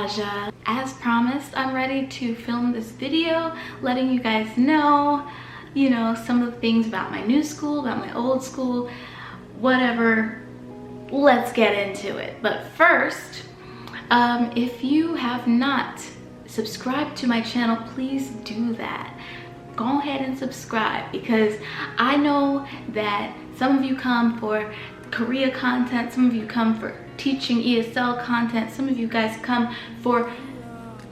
Aja. As promised, I'm ready to film this video letting you guys know, some of the things about my new school, about my old school, whatever. Let's get into it. But first, if you have not subscribed to my channel, please do that. Go ahead and subscribe, because I know that some of you come for Korea content, some of you come for teaching ESL content, some of you guys come for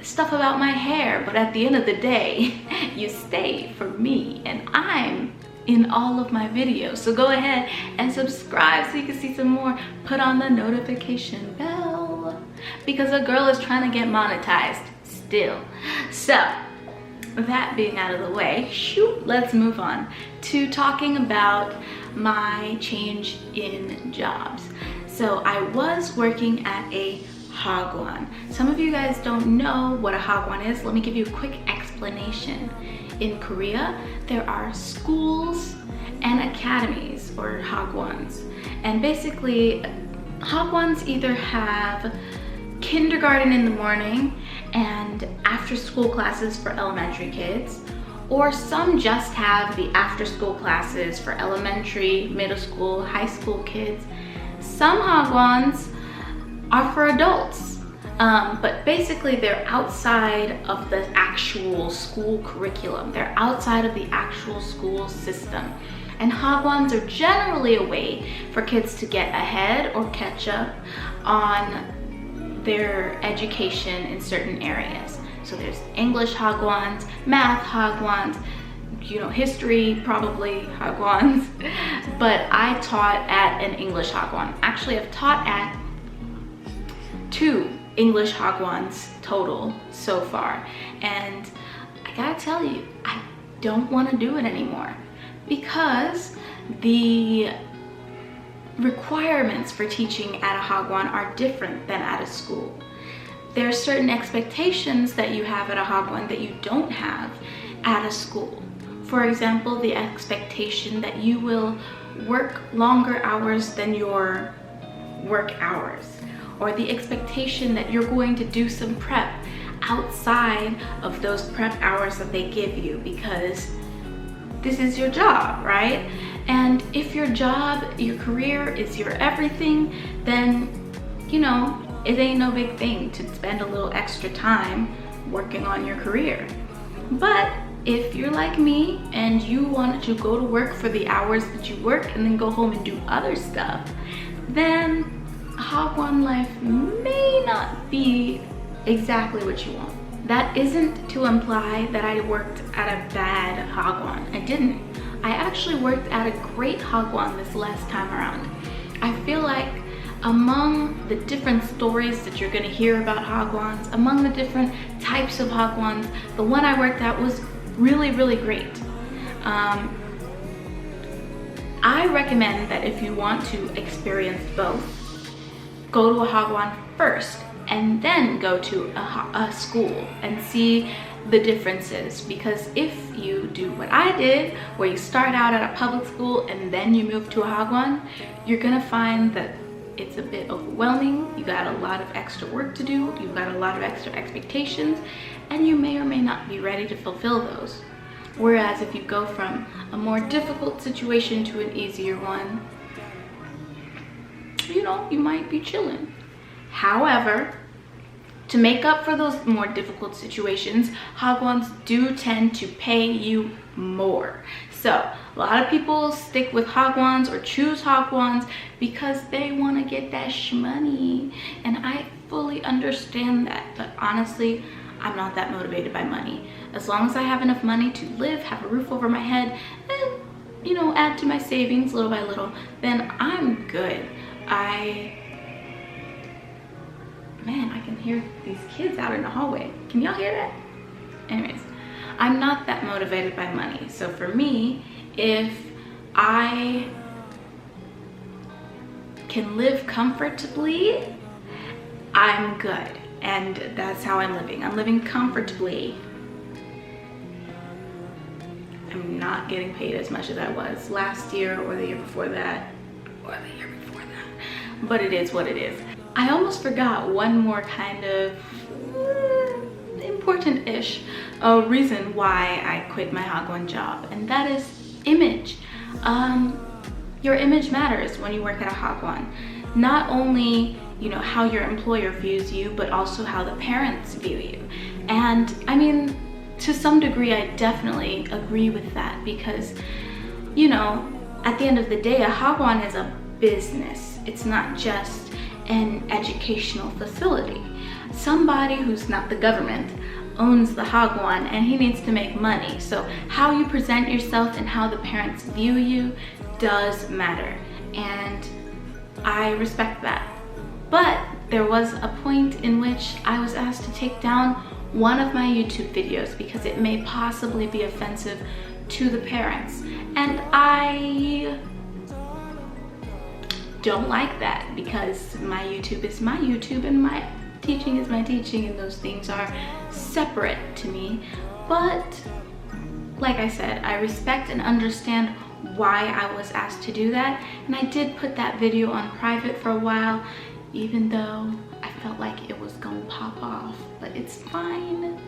stuff about my hair, but at the end of the day, you stay for me, and I'm in all of my videos. So go ahead and subscribe so you can see some more. Put on the notification bell, because a girl is trying to get monetized still. So that being out of the way, let's move on to talking about my change in jobs. So I was working at a Hagwon. Some of you guys don't know what a Hagwon is. Let me give you a quick explanation. In Korea, there are schools and academies, or Hagwons. And basically, Hagwons either have kindergarten in the morning and after school classes for elementary kids, or some just have the after school classes for elementary, middle school, high school kids. Some Hagwons are for adults, but basically they're outside of the actual school curriculum. They're outside of the actual school system. And Hagwons are generally a way for kids to get ahead or catch up on their education in certain areas. So there's English Hagwons, math Hagwons, history probably Hagwons, but I taught at an English Hagwon. Actually, I've taught at 2 English Hagwons total so far, and I gotta tell you, I don't want to do it anymore, because the requirements for teaching at a Hagwon are different than at a school. There are certain expectations that you have at a Hagwon that you don't have at a school. For example, the expectation that you will work longer hours than your work hours, or the expectation that you're going to do some prep outside of those prep hours that they give you, because this is your job, right? And if your job, your career is your everything, then, it ain't no big thing to spend a little extra time working on your career. But if you're like me and you want to go to work for the hours that you work and then go home and do other stuff, then Hagwon life may not be exactly what you want. That isn't to imply that I worked at a bad Hagwon. I didn't. I actually worked at a great Hagwon this last time around. I feel like among the different stories that you're going to hear about Hagwons, among the different types of Hagwons, the one I worked at was really, really great. I recommend that if you want to experience both, go to a Hagwon first and then go to a school and see the differences. Because if you do what I did, where you start out at a public school and then you move to a Hagwon, you're gonna find that it's a bit overwhelming. You got a lot of extra work to do, you've got a lot of extra expectations, and you may or may not be ready to fulfill those. Whereas if you go from a more difficult situation to an easier one, you might be chilling. However, to make up for those more difficult situations, Hagwons do tend to pay you more. So a lot of people stick with Hagwons or choose Hagwons because they want to get that shmoney, and I fully understand that. But honestly, I'm not that motivated by money. As long as I have enough money to live, have a roof over my head, and add to my savings little by little, then I'm good. Man, I can hear these kids out in the hallway. Can y'all hear that? Anyways, I'm not that motivated by money. So for me, if I can live comfortably, I'm good. And that's how I'm living. I'm living comfortably. I'm not getting paid as much as I was last year or the year before that or the year before that. But it is what it is. I almost forgot one more kind of important-ish reason why I quit my Hagwon job, and that is image. Your image matters when you work at a Hagwon. Not only, you know, how your employer views you, but also how the parents view you. And I mean, to some degree, I definitely agree with that because, you know, at the end of the day, a Hagwon is a business. It's not just an educational facility. Somebody who's not the government owns the Hagwon and he needs to make money. So how you present yourself and how the parents view you does matter. And I respect that. But there was a point in which I was asked to take down one of my YouTube videos because it may possibly be offensive to the parents. And I don't like that because my YouTube is my YouTube and my teaching is my teaching, and those things are separate to me. But like I said, I respect and understand why I was asked to do that, and I did put that video on private for a while, even though I felt like it was gonna pop off, but it's fine.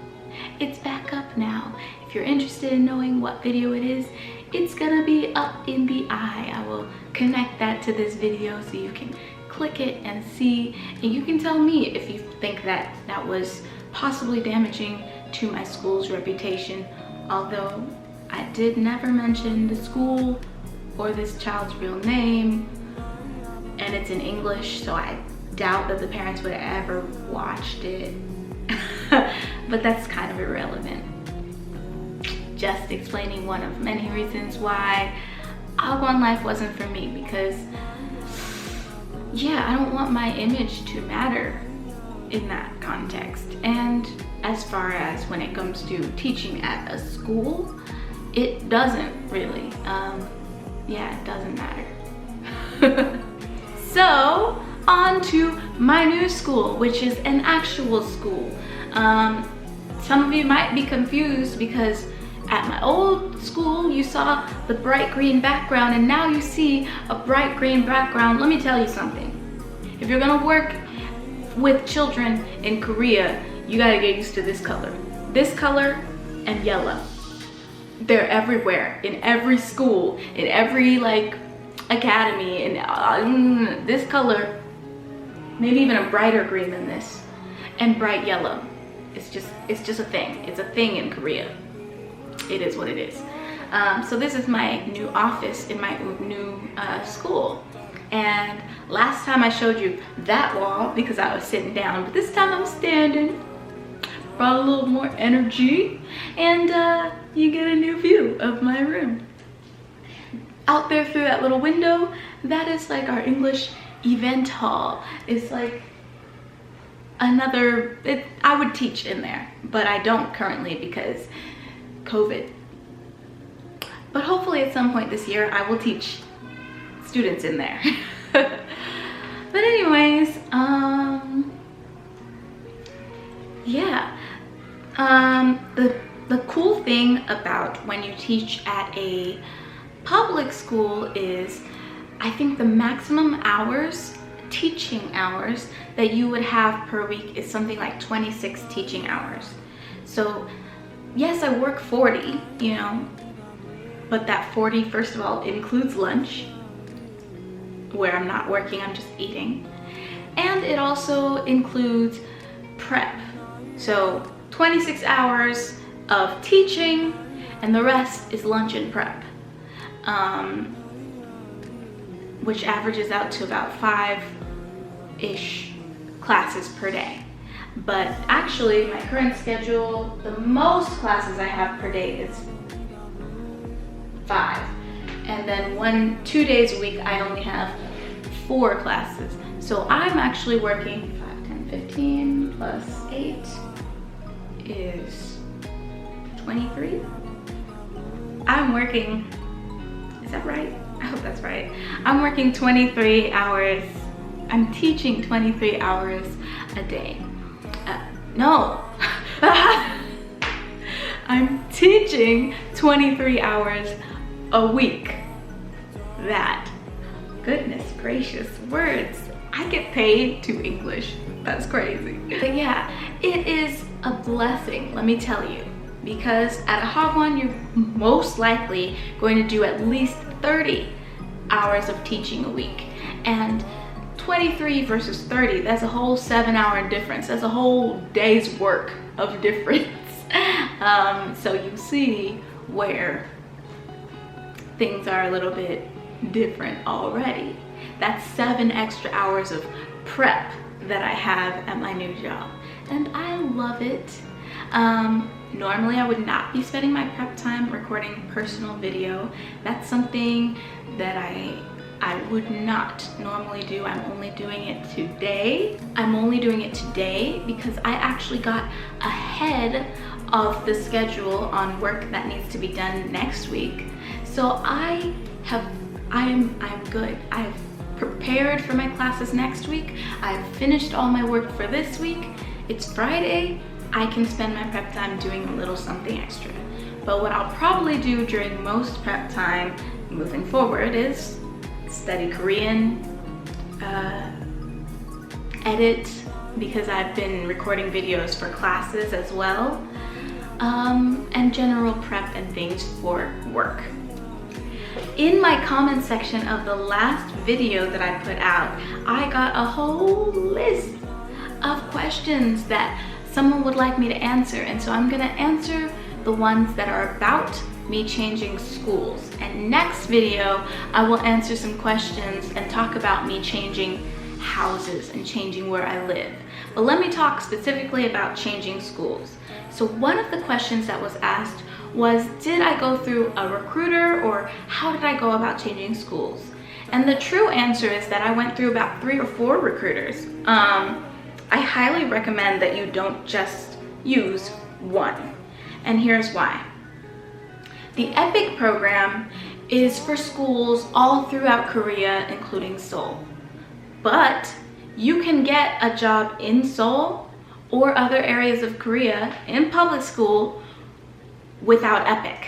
It's back up now. If you're interested in knowing what video it is, it's gonna be up in the eye. I will connect that to this video so you can click it and see, and you can tell me if you think that that was possibly damaging to my school's reputation, although I did never mention the school or this child's real name, and it's in English, so I doubt that the parents would have ever watched it. But that's kind of irrelevant. Just explaining one of many reasons why Hagwon life wasn't for me, because yeah, I don't want my image to matter in that context. And as far as when it comes to teaching at a school, it doesn't really. Yeah, it doesn't matter. So, on to my new school, which is an actual school. Some of you might be confused because at my old school, you saw the bright green background, and now you see a bright green background. Let me tell you something. If you're gonna work with children in Korea, you gotta get used to this color. This color and yellow. They're everywhere, in every school, in every like academy, and this color, maybe even a brighter green than this, and bright yellow. It's just a thing. It's a thing in Korea. It is what it is. So this is my new office in my new school. And last time I showed you that wall because I was sitting down, but this time I'm standing. Brought a little more energy, and you get a new view of my room. Out there through that little window, that is like our English event hall. It's like another, I would teach in there, but I don't currently because COVID. But hopefully at some point this year I will teach students in there. But anyways, yeah, the cool thing about when you teach at a public school is, I think the maximum hours, teaching hours, that you would have per week is something like 26 teaching hours. So yes, I work 40, you know, but that 40, first of all, includes lunch, where I'm not working, I'm just eating. And it also includes prep. So 26 hours of teaching, and the rest is lunch and prep, which averages out to about 5-ish classes per day. But actually, my current schedule, the most classes I have per day is 5. And then 2 days a week, I only have 4 classes. So I'm actually working 5, 10, 15 plus 8 is 23. I'm working, is that right? I hope that's right. I'm working 23 hours. I'm teaching 23 hours a day. No. I'm teaching 23 hours a week. That, goodness gracious, words. I get paid to English. That's crazy. But yeah, it is a blessing, let me tell you, because at a Hagwon, you're most likely going to do at least 30 hours of teaching a week. And 23 versus 30, that's a whole 7-hour difference. That's a whole day's work of difference. So you see where things are a little bit different already. That's 7 extra hours of prep that I have at my new job, and I love it. Normally I would not be spending my prep time recording personal video. That's something that I would not normally do. I'm only doing it today. I'm only doing it today because I actually got ahead of the schedule on work that needs to be done next week. So I'm good. I've prepared for my classes next week. I've finished all my work for this week. It's Friday. I can spend my prep time doing a little something extra. But what I'll probably do during most prep time moving forward is study Korean, edit, because I've been recording videos for classes as well, and general prep and things for work. In my comment section of the last video that I put out, I got a whole list of questions that someone would like me to answer, and so I'm gonna answer the ones that are about me changing schools. And next video, I will answer some questions and talk about me changing houses and changing where I live. But let me talk specifically about changing schools. So one of the questions that was asked was, did I go through a recruiter, or how did I go about changing schools? And the true answer is that I went through about 3 or 4 recruiters. I highly recommend that you don't just use one, and here's why. The EPIC program is for schools all throughout Korea, including Seoul. But you can get a job in Seoul or other areas of Korea in public school without EPIC.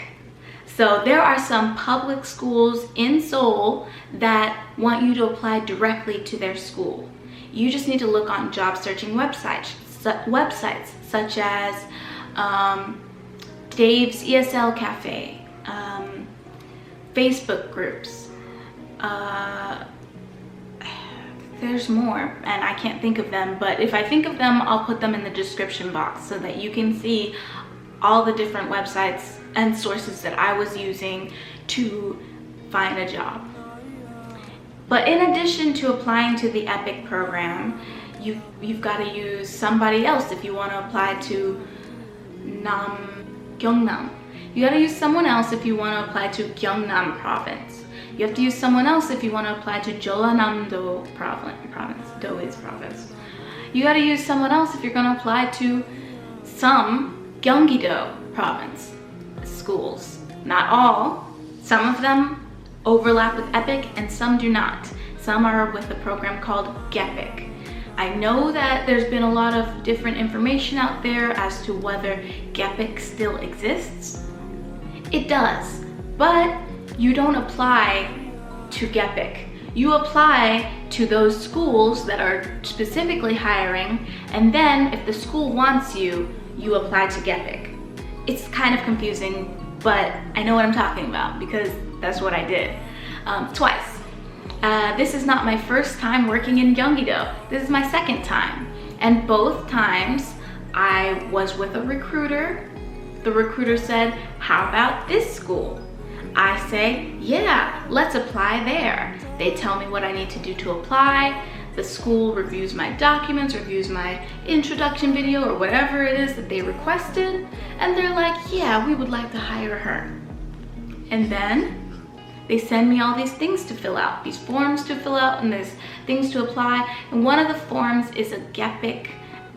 So there are some public schools in Seoul that want you to apply directly to their school. You just need to look on job searching websites such as Dave's ESL Cafe, Facebook groups. There's more, and I can't think of them, but if I think of them, I'll put them in the description box so that you can see all the different websites and sources that I was using to find a job. But in addition to applying to the EPIC program, you've got to use somebody else if you want to apply to Gyeongnam. You got to use someone else if you want to apply to Gyeongnam province. You have to use someone else if you want to apply to Jeollanam-do province. Do is province. You got to use someone else if you're going to apply to some Gyeonggi-do province schools. Not all. Some of them overlap with EPIC and some do not. Some are with a program called GEPIC. I know that there's been a lot of different information out there as to whether GEPIC still exists. It does, but you don't apply to GEPIC. You apply to those schools that are specifically hiring, and then if the school wants you, you apply to GEPIC. It's kind of confusing, but I know what I'm talking about because that's what I did twice. This is not my first time working in Gyeonggi-do. This is my second time. And both times I was with a recruiter. The recruiter said, how about this school? I say, yeah, let's apply there. They tell me what I need to do to apply. The school reviews my documents, reviews my introduction video or whatever it is that they requested. And they're like, yeah, we would like to hire her. And then they send me all these things to fill out, these forms to fill out, and there's things to apply. And one of the forms is a GEPIC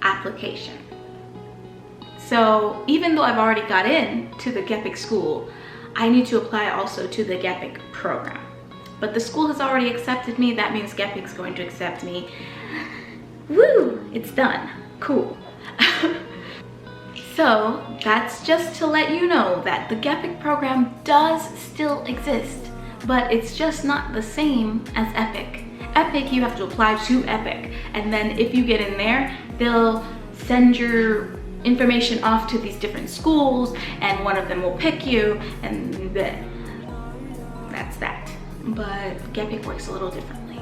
application. So even though I've already got in to the GEPIC school, I need to apply also to the GEPIC program. But the school has already accepted me. That means GEPIC's going to accept me. Woo, it's done. Cool. So that's just to let you know that the GEPIC program does still exist, but it's just not the same as EPIC. Epic, you have to apply to Epic. And then if you get in there, they'll send your information off to these different schools, and one of them will pick you, and then that's that. But Epic works a little differently.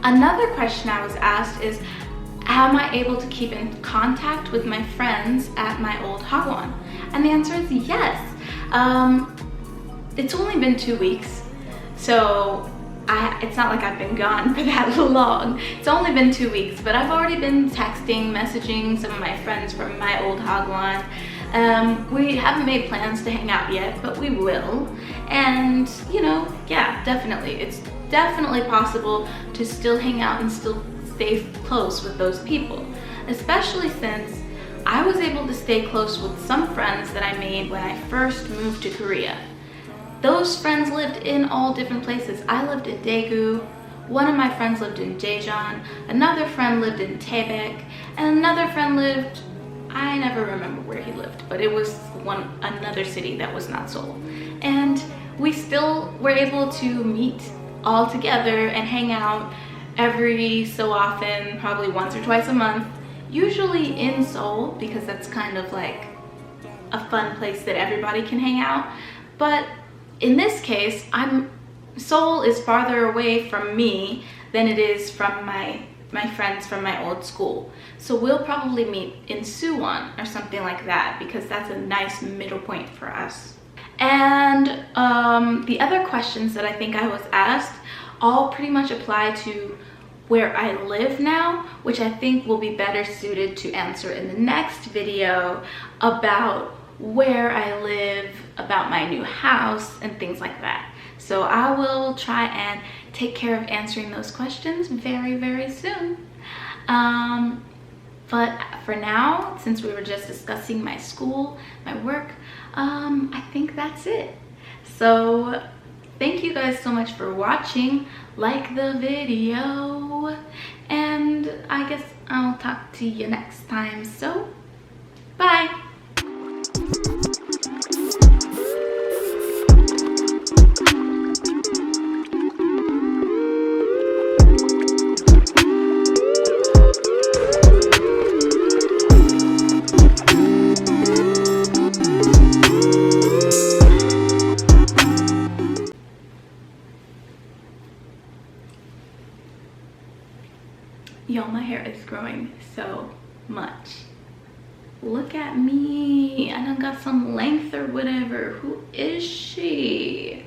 Another question I was asked is, am I able to keep in contact with my friends at my old Hagwon? And the answer is yes. It's only been 2 weeks, so it's not like I've been gone for that long. It's only been 2 weeks, but I've already been texting, messaging some of my friends from my old Hagwon. We haven't made plans to hang out yet, but we will. And you know, yeah, definitely. It's definitely possible to still hang out and still stay close with those people, especially since I was able to stay close with some friends that I made when I first moved to Korea. Those friends lived in all different places. I lived in Daegu, one of my friends lived in Daejeon, another friend lived in Taebaek, and another friend lived, I never remember where he lived, but it was another city that was not Seoul. And we still were able to meet all together and hang out every so often, probably once or twice a month, usually in Seoul, because that's kind of like a fun place that everybody can hang out. But in this case, Seoul is farther away from me than it is from my friends from my old school. So we'll probably meet in Suwon or something like that, because that's a nice middle point for us. And the other questions that I think I was asked all pretty much apply to where I live now, which I think will be better suited to answer in the next video about where I live, about my new house, and things like that. So I will try and take care of answering those questions very, very soon. But for now, since we were just discussing my school, my work, I think that's it. So thank you guys so much for watching. Like the video, and I guess I'll talk to you next time. So bye. Y'all, my hair is growing so much. Look at me. I done got some length or whatever. Who is she?